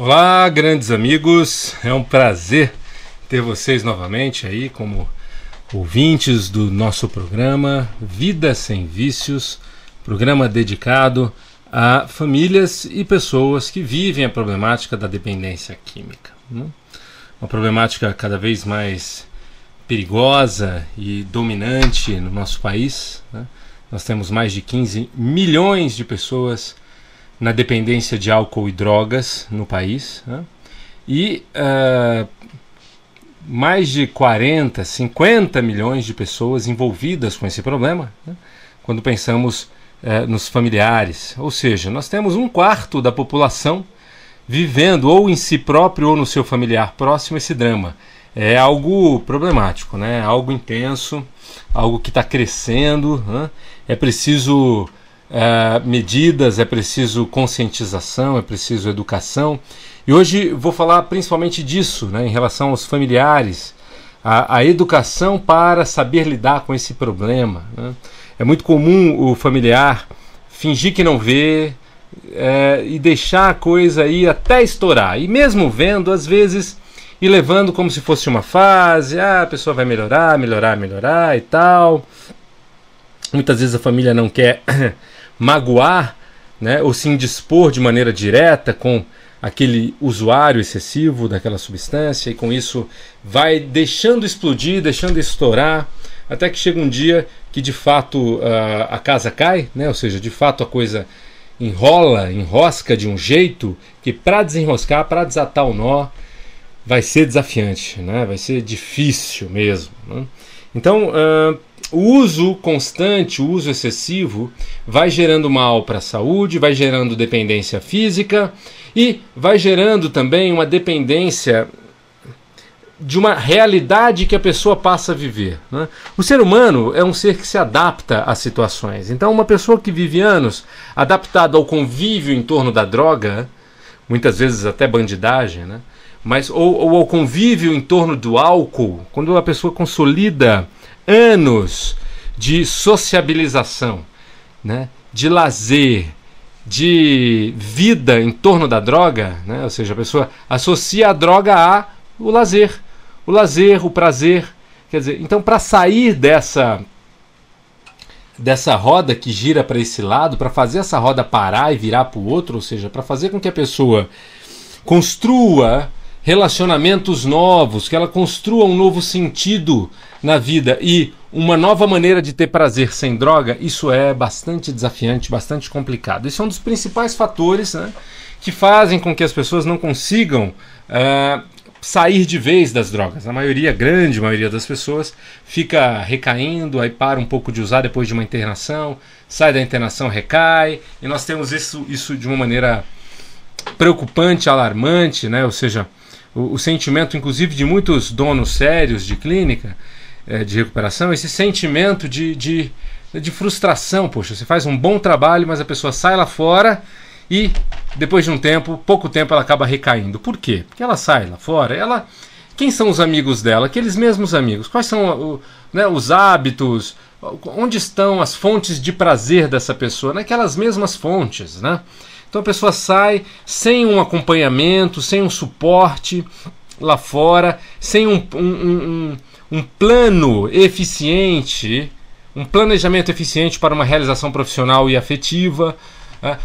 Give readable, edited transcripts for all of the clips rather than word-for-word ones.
Olá, grandes amigos, é um prazer ter vocês novamente aí como ouvintes do nosso programa Vida Sem Vícios, programa dedicado a famílias e pessoas que vivem a problemática da dependência química. Uma problemática cada vez mais perigosa e dominante no nosso país. Nós temos mais de 15 milhões de pessoas na dependência de álcool e drogas no país, e mais de 40, 50 milhões de pessoas envolvidas com esse problema, quando pensamos nos familiares. Ou seja, nós temos 1/4 da população vivendo ou em si próprio ou no seu familiar próximo esse drama. É algo problemático, algo intenso, algo que está crescendo. É preciso medidas, é preciso conscientização, é preciso educação. E hoje vou falar principalmente disso, em relação aos familiares, a educação para saber lidar com esse problema. É muito comum o familiar fingir que não vê e deixar a coisa aí até estourar. E mesmo vendo, às vezes, e levando como se fosse uma fase, a pessoa vai melhorar e tal. Muitas vezes a família não quer magoar, ou se indispor de maneira direta com aquele usuário excessivo daquela substância, e com isso vai deixando explodir, deixando estourar, até que chega um dia que de fato a casa cai, ou seja, de fato a coisa enrosca de um jeito que para desenroscar, para desatar o nó, vai ser desafiante, vai ser difícil mesmo. Então, o uso constante, o uso excessivo, vai gerando mal para a saúde, vai gerando dependência física e vai gerando também uma dependência de uma realidade que a pessoa passa a viver. O ser humano é um ser que se adapta às situações. Então, uma pessoa que vive anos adaptada ao convívio em torno da droga, muitas vezes até bandidagem, ou ao convívio em torno do álcool, quando a pessoa consolida anos de sociabilização, de lazer, de vida em torno da droga, ou seja, a pessoa associa a droga ao lazer, o prazer. Quer dizer, então, para sair dessa roda que gira para esse lado, para fazer essa roda parar e virar para o outro, ou seja, para fazer com que a pessoa construa relacionamentos novos, que ela construa um novo sentido na vida e uma nova maneira de ter prazer sem droga, isso é bastante desafiante, bastante complicado. Isso é um dos principais fatores que fazem com que as pessoas não consigam sair de vez das drogas. A grande maioria das pessoas fica recaindo, aí para um pouco de usar depois de uma internação, sai da internação, recai, e nós temos isso de uma maneira preocupante, alarmante, ou seja, o sentimento, inclusive, de muitos donos sérios de clínica de recuperação, esse sentimento de frustração. Poxa, você faz um bom trabalho, mas a pessoa sai lá fora e depois de pouco tempo, ela acaba recaindo. Por quê? Porque ela sai lá fora, quem são os amigos dela? Aqueles mesmos amigos. Quais são os hábitos? Onde estão as fontes de prazer dessa pessoa? Naquelas mesmas fontes, Então a pessoa sai sem um acompanhamento, sem um suporte lá fora, sem um plano eficiente, um planejamento eficiente para uma realização profissional e afetiva,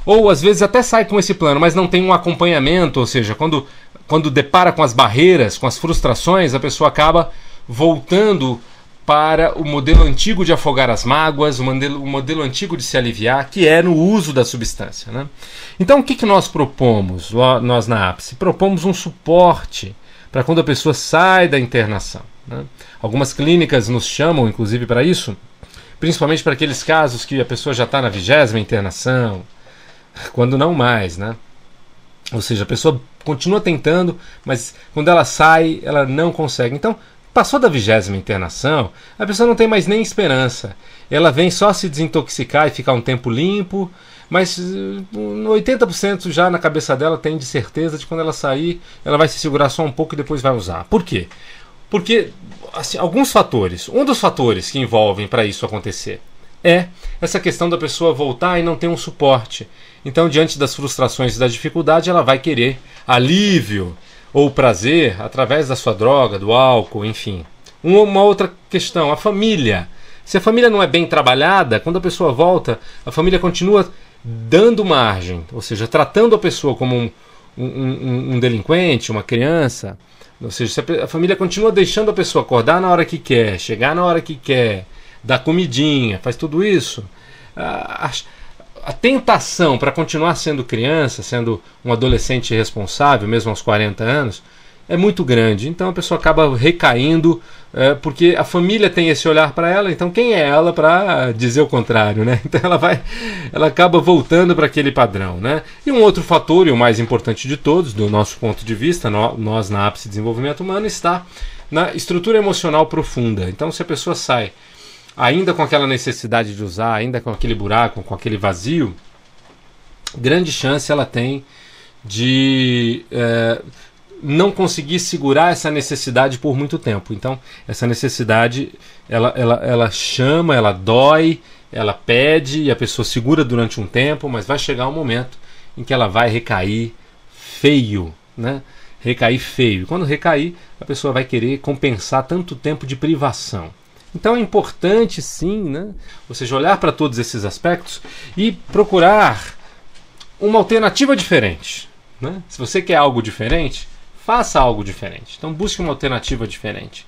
ou às vezes até sai com esse plano, mas não tem um acompanhamento, ou seja, quando depara com as barreiras, com as frustrações, a pessoa acaba voltando para o modelo antigo de afogar as mágoas, o modelo antigo de se aliviar, que é no uso da substância. Então, o que nós propomos, nós na APSE? Propomos um suporte para quando a pessoa sai da internação. Algumas clínicas nos chamam, inclusive, para isso, principalmente para aqueles casos que a pessoa já está na 20ª internação, quando não mais. Ou seja, a pessoa continua tentando, mas quando ela sai, ela não consegue. Então, passou da 20ª internação, a pessoa não tem mais nem esperança. Ela vem só se desintoxicar e ficar um tempo limpo, mas 80% já na cabeça dela tem de certeza de quando ela sair, ela vai se segurar só um pouco e depois vai usar. Por quê? Porque alguns fatores, um dos fatores que envolvem para isso acontecer é essa questão da pessoa voltar e não ter um suporte. Então, diante das frustrações e da dificuldade, ela vai querer alívio ou prazer através da sua droga, do álcool, enfim. Uma outra questão, a família. Se a família não é bem trabalhada, quando a pessoa volta, a família continua dando margem, ou seja, tratando a pessoa como um delinquente, uma criança. Ou seja, se a família continua deixando a pessoa acordar na hora que quer, chegar na hora que quer, dar comidinha, faz tudo isso, a tentação para continuar sendo criança, sendo um adolescente responsável, mesmo aos 40 anos, é muito grande. Então a pessoa acaba recaindo, porque a família tem esse olhar para ela, então quem é ela para dizer o contrário, né? Então ela acaba voltando para aquele padrão, né? E um outro fator, e o mais importante de todos, do nosso ponto de vista, nós na Ápice Desenvolvimento Humano, está na estrutura emocional profunda. Então se a pessoa sai ainda com aquela necessidade de usar, ainda com aquele buraco, com aquele vazio, grande chance ela tem de não conseguir segurar essa necessidade por muito tempo. Então, essa necessidade, ela chama, ela dói, ela pede, e a pessoa segura durante um tempo, mas vai chegar um momento em que ela vai recair feio, né? Recair feio. E quando recair, a pessoa vai querer compensar tanto tempo de privação. Então é importante, sim, né? Ou seja, olhar para todos esses aspectos e procurar uma alternativa diferente, né? Se você quer algo diferente, faça algo diferente. Então busque uma alternativa diferente.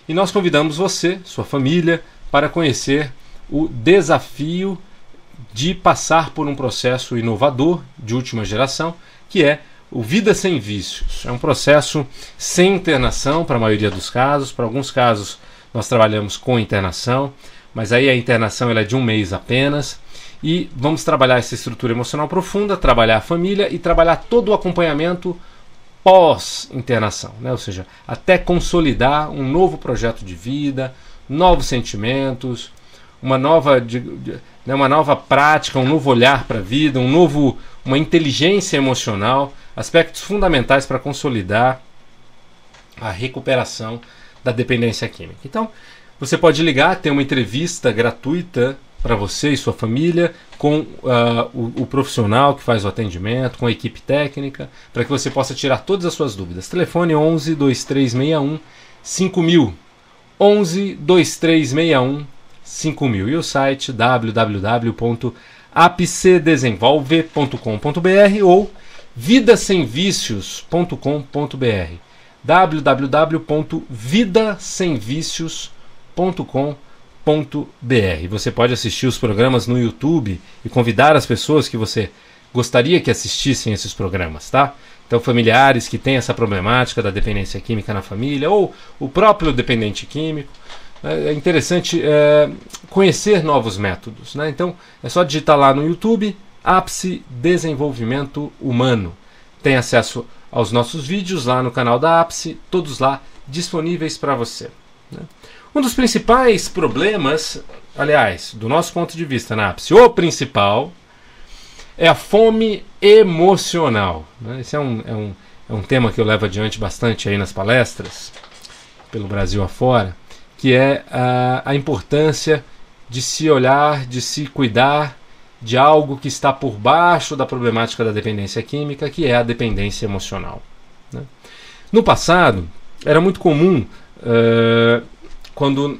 E nós convidamos você, sua família, para conhecer o desafio de passar por um processo inovador de última geração, que é o Vida Sem Vícios. É um processo sem internação para a maioria dos casos. Para alguns casos nós trabalhamos com internação, mas aí a internação ela é de 1 mês apenas. E vamos trabalhar essa estrutura emocional profunda, trabalhar a família e trabalhar todo o acompanhamento pós-internação, né? Ou seja, até consolidar um novo projeto de vida, novos sentimentos, uma nova prática, um novo olhar para a vida, uma inteligência emocional, aspectos fundamentais para consolidar a recuperação da dependência química. Então, você pode ligar, ter uma entrevista gratuita para você e sua família, com o profissional que faz o atendimento, com a equipe técnica, para que você possa tirar todas as suas dúvidas. Telefone 11 2361 5000, 11 2361 5000, e o site www.apcedesenvolve.com.br ou vidasemvicios.com.br, www.vidasemvicios.com.br. Você pode assistir os programas no YouTube e convidar as pessoas que você gostaria que assistissem esses programas, tá? Então, familiares que têm essa problemática da dependência química na família, ou o próprio dependente químico. É interessante conhecer novos métodos, né? Então, é só digitar lá no YouTube, Ápice Desenvolvimento Humano. Tem acesso aos nossos vídeos lá no canal da Ápice, todos lá disponíveis para você, né? Um dos principais problemas, aliás, do nosso ponto de vista na Ápice, o principal, é a fome emocional, né? Esse é um tema que eu levo adiante bastante aí nas palestras, pelo Brasil afora, que é a importância de se olhar, de se cuidar de algo que está por baixo da problemática da dependência química, que é a dependência emocional, né? No passado, era muito comum, quando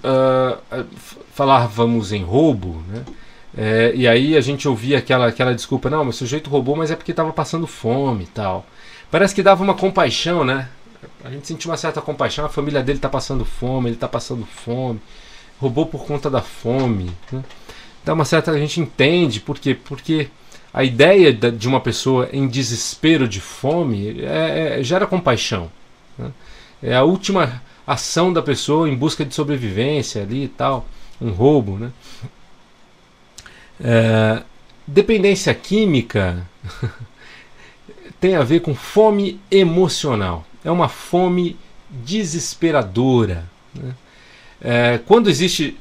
falávamos em roubo, né? E aí a gente ouvia aquela desculpa, não, mas o sujeito roubou, mas é porque estava passando fome e tal. Parece que dava uma compaixão, né? A gente sentia uma certa compaixão, a família dele está passando fome, ele está passando fome, roubou por conta da fome, né? Dá uma certa, a gente entende por quê? Porque a ideia de uma pessoa em desespero de fome gera compaixão, né? É a última ação da pessoa em busca de sobrevivência ali e tal, um roubo, né? Dependência química tem a ver com fome emocional. É uma fome desesperadora, né? Quando existe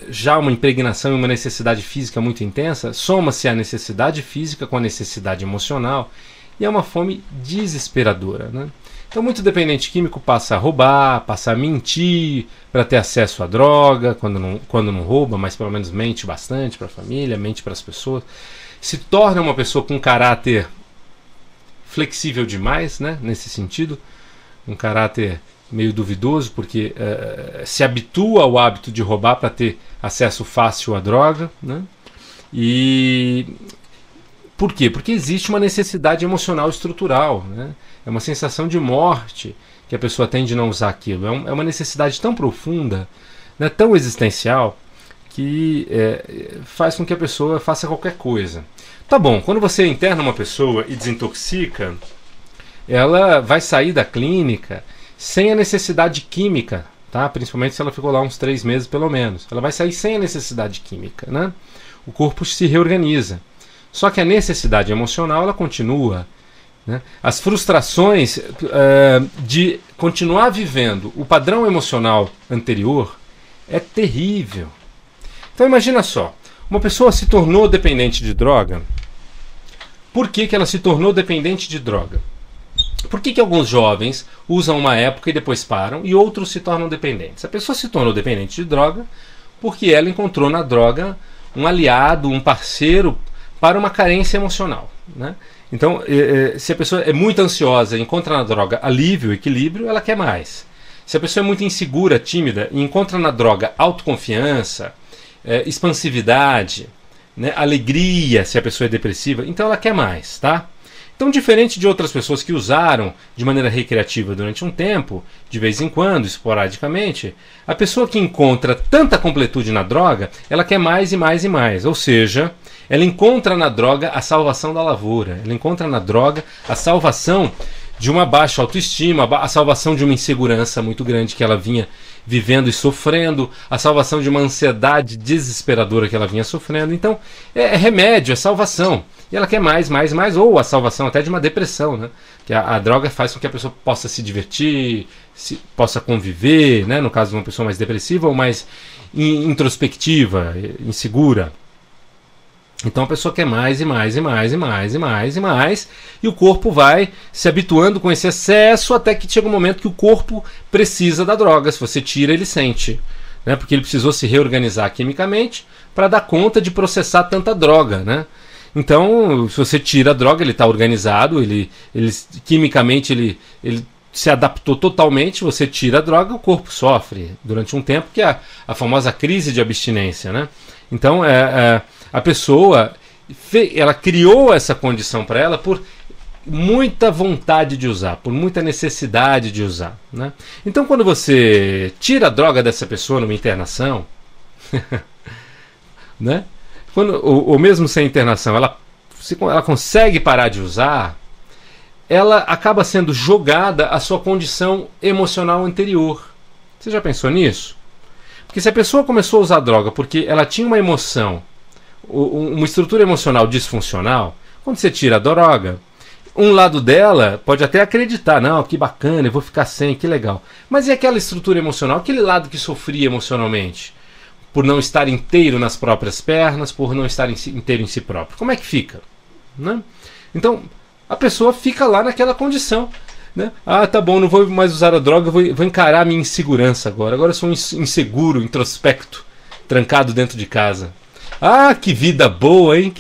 já uma impregnação e uma necessidade física muito intensa, soma-se a necessidade física com a necessidade emocional, e é uma fome desesperadora, né? Então, muito dependente químico passa a roubar, passa a mentir para ter acesso à droga, quando não rouba, mas pelo menos mente bastante para a família, mente para as pessoas. Se torna uma pessoa com caráter flexível demais, né, nesse sentido, um caráter meio duvidoso, porque se habitua ao hábito de roubar para ter acesso fácil à droga, né? E por quê? Porque existe uma necessidade emocional estrutural, né? É uma sensação de morte que a pessoa tem de não usar aquilo. É uma necessidade tão profunda, né, tão existencial, que faz com que a pessoa faça qualquer coisa. Tá bom, quando você interna uma pessoa e desintoxica, ela vai sair da clínica sem a necessidade química, tá? Principalmente se ela ficou lá uns 3 meses pelo menos. Ela vai sair sem a necessidade química, né? O corpo se reorganiza. Só que a necessidade emocional ela continua, né? As frustrações de continuar vivendo o padrão emocional anterior é terrível. Então imagina só, uma pessoa se tornou dependente de droga. Por que ela se tornou dependente de droga? Por que alguns jovens usam uma época e depois param e outros se tornam dependentes? A pessoa se tornou dependente de droga porque ela encontrou na droga um aliado, um parceiro para uma carência emocional, né? Então, se a pessoa é muito ansiosa e encontra na droga alívio, equilíbrio, ela quer mais. Se a pessoa é muito insegura, tímida e encontra na droga autoconfiança, expansividade, né, alegria, se a pessoa é depressiva, então ela quer mais, tá? Então, diferente de outras pessoas que usaram de maneira recreativa durante um tempo, de vez em quando, esporadicamente, a pessoa que encontra tanta completude na droga, ela quer mais e mais e mais. Ou seja, ela encontra na droga a salvação da lavoura, ela encontra na droga a salvação de uma baixa autoestima, a salvação de uma insegurança muito grande que ela vinha vivendo e sofrendo, a salvação de uma ansiedade desesperadora que ela vinha sofrendo. Então, é remédio, é salvação. E ela quer mais, mais, mais, ou a salvação até de uma depressão, né? Que a droga faz com que a pessoa possa se divertir, possa conviver, né? No caso de uma pessoa mais depressiva ou mais introspectiva, insegura. Então a pessoa quer mais e mais e mais e mais e mais e mais, e o corpo vai se habituando com esse excesso até que chega um momento que o corpo precisa da droga. Se você tira, ele sente, né? Porque ele precisou se reorganizar quimicamente para dar conta de processar tanta droga, né? Então, se você tira a droga, ele está organizado, ele quimicamente ele se adaptou totalmente. Você tira a droga, o corpo sofre durante um tempo, que é a famosa crise de abstinência, né? Então, a pessoa ela criou essa condição para ela por muita vontade de usar, por muita necessidade de usar, né? Então, quando você tira a droga dessa pessoa numa internação, né? Ou mesmo sem internação, ela consegue parar de usar, ela acaba sendo jogada à sua condição emocional anterior. Você já pensou nisso? Porque se a pessoa começou a usar droga porque ela tinha uma emoção, uma estrutura emocional disfuncional, quando você tira a droga, um lado dela pode até acreditar, não, que bacana, eu vou ficar sem, que legal. Mas e aquela estrutura emocional, aquele lado que sofria emocionalmente? Por não estar inteiro nas próprias pernas, por não estar inteiro em si próprio. Como é que fica? Né? Então, a pessoa fica lá naquela condição. Né? Ah, tá bom, não vou mais usar a droga, vou encarar a minha insegurança agora. Agora eu sou um inseguro, introspecto, trancado dentro de casa. Ah, que vida boa, hein?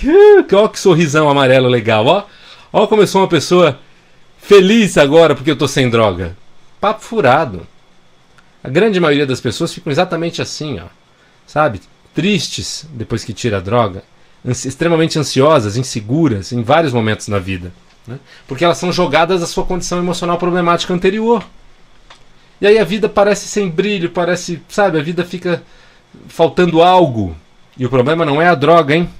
Ó, que sorrisão amarelo legal. Ó, como eu sou uma pessoa feliz agora porque eu tô sem droga. Papo furado. A grande maioria das pessoas ficam exatamente assim, ó. Sabe? Tristes depois que tira a droga, extremamente ansiosas, inseguras em vários momentos na vida, né? Porque elas são jogadas à sua condição emocional problemática anterior. E aí a vida parece sem brilho, parece, sabe, a vida fica faltando algo. E o problema não é a droga, hein?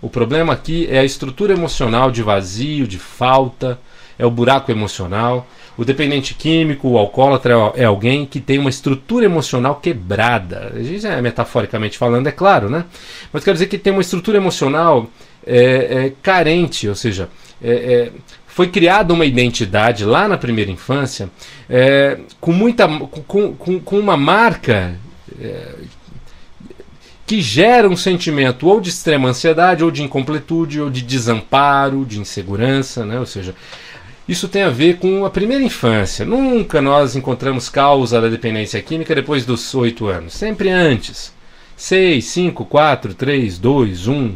O problema aqui é a estrutura emocional de vazio, de falta, é o buraco emocional. O dependente químico, o alcoólatra é alguém que tem uma estrutura emocional quebrada. A gente, metaforicamente falando, é claro, né? Mas quero dizer que tem uma estrutura emocional carente, ou seja, foi criada uma identidade lá na primeira infância com uma marca que gera um sentimento ou de extrema ansiedade, ou de incompletude, ou de desamparo, de insegurança, né? Ou seja, Isso tem a ver com a primeira infância. Nunca nós encontramos causa da dependência química depois dos 8 anos. Sempre antes. 6, 5, 4, 3, 2, 1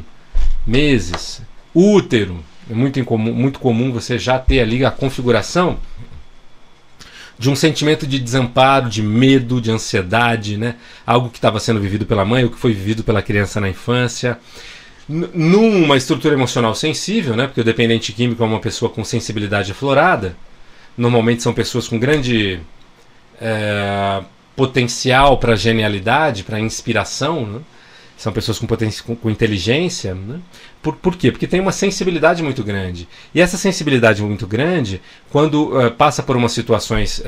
meses. Útero. É muito comum você já ter ali a configuração de um sentimento de desamparo, de medo, de ansiedade, né? Algo que estava sendo vivido pela mãe, ou que foi vivido pela criança na infância. Numa estrutura emocional sensível, né? Porque o dependente químico é uma pessoa com sensibilidade aflorada. Normalmente são pessoas com grande potencial para genialidade, para inspiração, né? São pessoas com inteligência, né? Por quê? Porque tem uma sensibilidade muito grande. E essa sensibilidade muito grande, quando passa por umas situações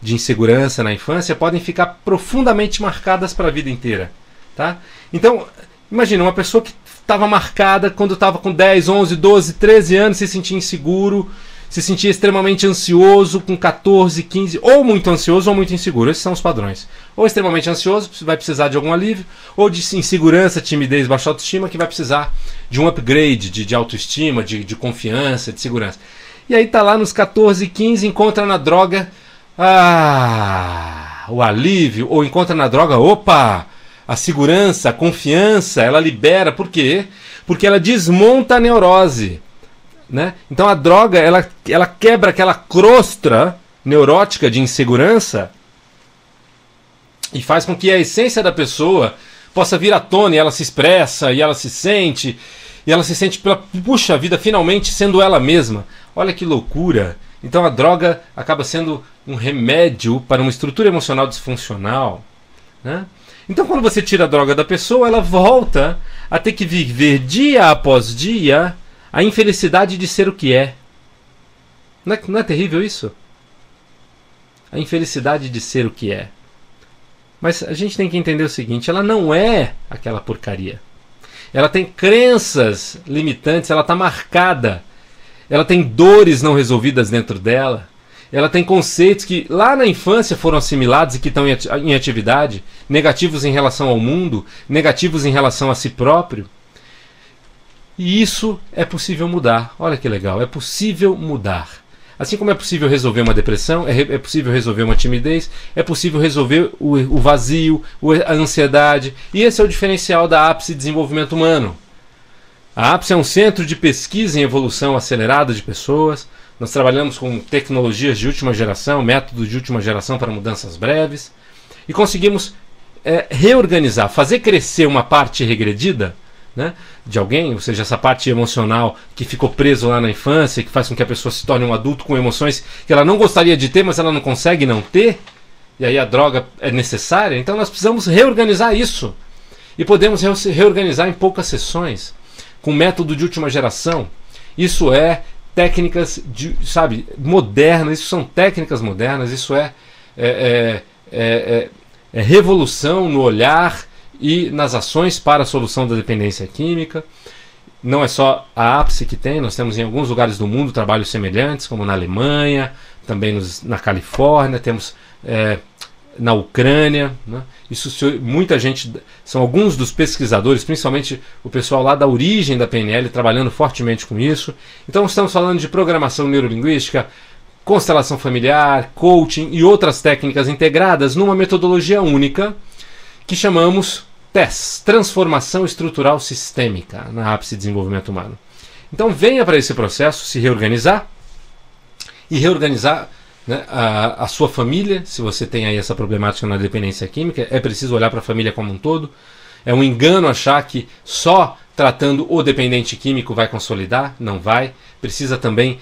de insegurança na infância, podem ficar profundamente marcadas para a vida inteira. Tá? Então, imagina, uma pessoa que estava marcada quando estava com 10, 11, 12, 13 anos, se sentia inseguro, se sentia extremamente ansioso com 14, 15, ou muito ansioso ou muito inseguro. Esses são os padrões. Ou extremamente ansioso, vai precisar de algum alívio, ou de insegurança, timidez, baixa autoestima, que vai precisar de um upgrade de autoestima, de confiança, de segurança. E aí tá lá nos 14, 15, encontra na droga o alívio, ou encontra na droga, a segurança, a confiança, ela libera. Por quê? Porque ela desmonta a neurose. Né? Então a droga ela quebra aquela crosta neurótica de insegurança e faz com que a essência da pessoa possa vir à tona, e ela se expressa, e ela se sente puxa vida, finalmente sendo ela mesma. Olha que loucura. Então a droga acaba sendo um remédio para uma estrutura emocional disfuncional, né? Então quando você tira a droga da pessoa, ela volta a ter que viver dia após dia a infelicidade de ser o que é. Não é terrível isso? A infelicidade de ser o que é. Mas a gente tem que entender o seguinte, ela não é aquela porcaria. Ela tem crenças limitantes, ela está marcada. Ela tem dores não resolvidas dentro dela. Ela tem conceitos que lá na infância foram assimilados e que estão em atividade, negativos em relação ao mundo, negativos em relação a si próprio. E isso é possível mudar. Olha que legal, é possível mudar. Assim como é possível resolver uma depressão, é possível resolver uma timidez, é possível resolver o vazio, a ansiedade. E esse é o diferencial da APSE Desenvolvimento Humano. A APSE é um centro de pesquisa em evolução acelerada de pessoas. Nós trabalhamos com tecnologias de última geração, métodos de última geração para mudanças breves. E conseguimos reorganizar, fazer crescer uma parte regredida, né, de alguém, ou seja, essa parte emocional que ficou preso lá na infância, que faz com que a pessoa se torne um adulto com emoções que ela não gostaria de ter, mas ela não consegue não ter, e aí a droga é necessária. Então nós precisamos reorganizar isso, e podemos reorganizar em poucas sessões, com método de última geração. Isso é técnicas modernas, isso são técnicas modernas, isso é revolução no olhar e nas ações para a solução da dependência química. Não é só a APSE que tem, nós temos em alguns lugares do mundo trabalhos semelhantes, como na Alemanha, também na Califórnia, temos na Ucrânia, né? Isso, muita gente, são alguns dos pesquisadores, principalmente o pessoal lá da origem da PNL, trabalhando fortemente com isso. Então estamos falando de programação neurolinguística, constelação familiar, coaching e outras técnicas integradas numa metodologia única, que chamamos TESS, Transformação Estrutural Sistêmica, na APSE Desenvolvimento Humano. Então venha para esse processo se reorganizar, e reorganizar, né, a sua família. Se você tem aí essa problemática na dependência química, é preciso olhar para a família como um todo. É um engano achar que só tratando o dependente químico vai consolidar, não vai. Precisa também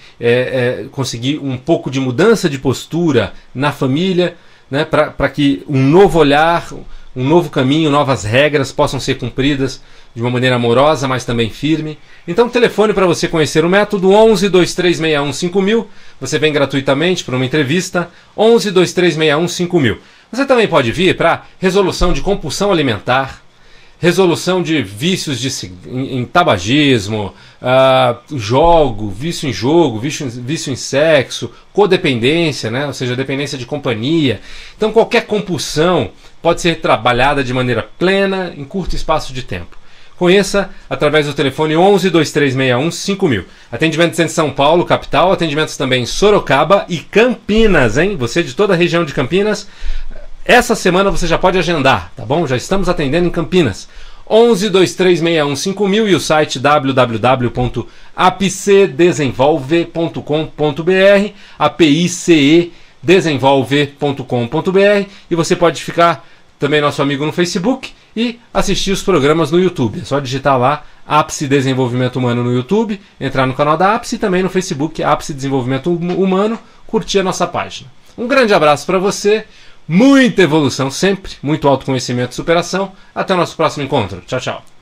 conseguir um pouco de mudança de postura na família, né, para que um novo olhar, um novo caminho, novas regras possam ser cumpridas de uma maneira amorosa, mas também firme. Então, telefone para você conhecer o método 11 2361 5000. Você vem gratuitamente para uma entrevista, 11 2361 5000. Você também pode vir para resolução de compulsão alimentar, resolução de vícios em tabagismo, vício em jogo, vício em sexo, codependência, né? Ou seja, dependência de companhia. Então qualquer compulsão pode ser trabalhada de maneira plena em curto espaço de tempo. Conheça através do telefone 11 2361 5000. Atendimentos em São Paulo, capital, atendimentos também em Sorocaba e Campinas, hein? Você de toda a região de Campinas, essa semana você já pode agendar, tá bom? Já estamos atendendo em Campinas. 11 2361 5000 e o site www.apcedesenvolve.com.br, apicedesenvolve.com.br, e você pode ficar também nosso amigo no Facebook e assistir os programas no YouTube. É só digitar lá Ápice Desenvolvimento Humano no YouTube, entrar no canal da Ápice e também no Facebook Ápice Desenvolvimento Humano, curtir a nossa página. Um grande abraço para você, muita evolução sempre, muito autoconhecimento e superação. Até o nosso próximo encontro. Tchau, tchau.